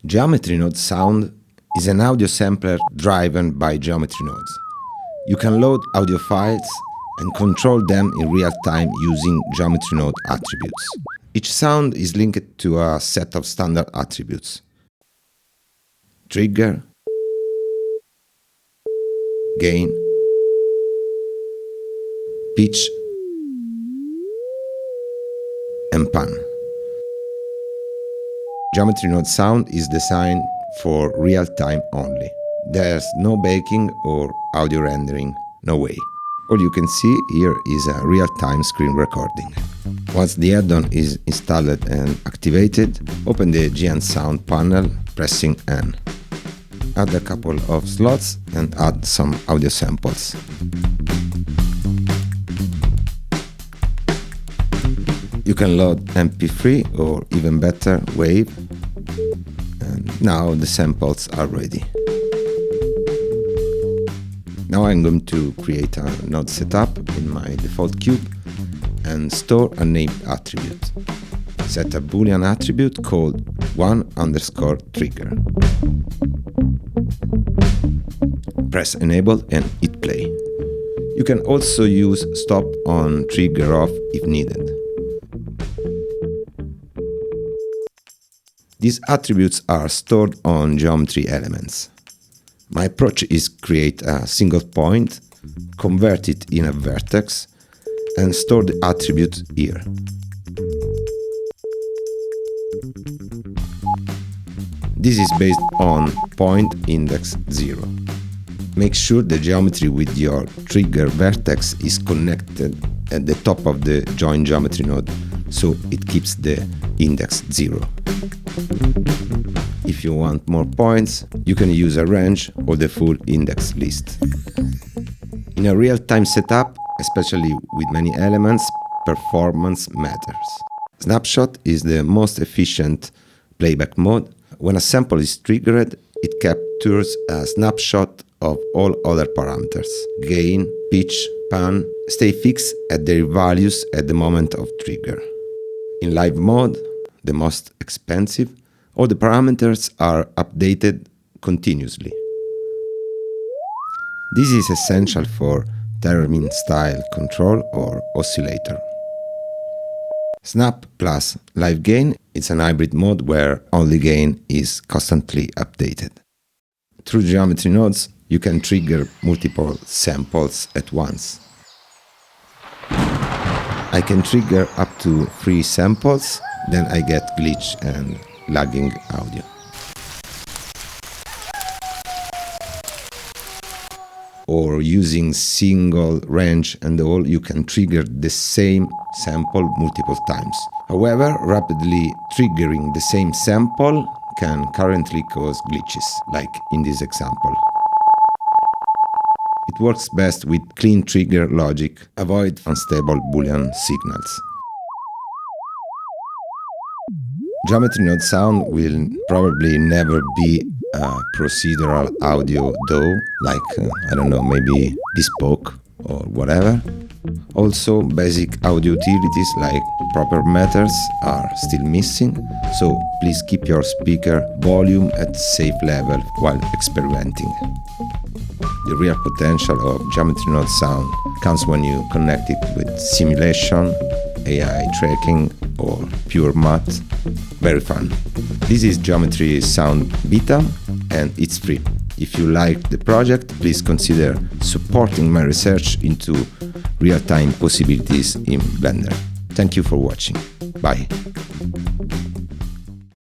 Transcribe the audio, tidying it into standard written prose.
Geometry node sound is an audio sampler driven by geometry nodes. You can load audio files and control them in real time using geometry node attributes. Each sound is linked to a set of standard attributes: trigger, gain, pitch, and pan. Geometry node sound is designed for real time only. There's no baking or audio rendering, no way. All you can see here is a real-time screen recording. Once the add-on is installed and activated, open the GN Sound panel pressing N. Add a couple of slots and add some audio samples. You can load MP3 or even better, WAV. And now the samples are ready. Now I'm going to create a node setup in my default cube and store a named attribute. Set a Boolean attribute called one_trigger. Press enable and hit play. You can also use stop on trigger off if needed. These attributes are stored on geometry elements. My approach is create a single point, convert it in a vertex, and store the attribute here. This is based on point index 0. Make sure the geometry with your trigger vertex is connected at the top of the join geometry node, so it keeps the index 0. If you want more points, you can use a range or the full index list. In a real-time setup, especially with many elements, performance matters. Snapshot is the most efficient playback mode. When a sample is triggered, it captures a snapshot of all other parameters. Gain, pitch, pan stay fixed at their values at the moment of trigger. In live mode, the most expensive, all the parameters are updated continuously. This is essential for theremin style control or oscillator. Snap plus live gain is an hybrid mode where only gain is constantly updated. Through geometry nodes, you can trigger multiple samples at once. I can trigger up to 3 samples, then I get glitch and lagging audio. Or using single range and all, you can trigger the same sample multiple times. However, rapidly triggering the same sample can currently cause glitches, like in this example. It works best with clean trigger logic. Avoid unstable Boolean signals. Geometry node sound will probably never be a procedural audio DAW, like, I don't know, maybe bespoke or whatever. Also, basic audio utilities like proper meters are still missing, so please keep your speaker volume at safe level while experimenting. The real potential of geometry node sound comes when you connect it with simulation, AI tracking, or pure math. Very fun. This is Geometry Sound Beta, and it's free. If you like the project, please consider supporting my research into real-time possibilities in Blender. Thank you for watching. Bye.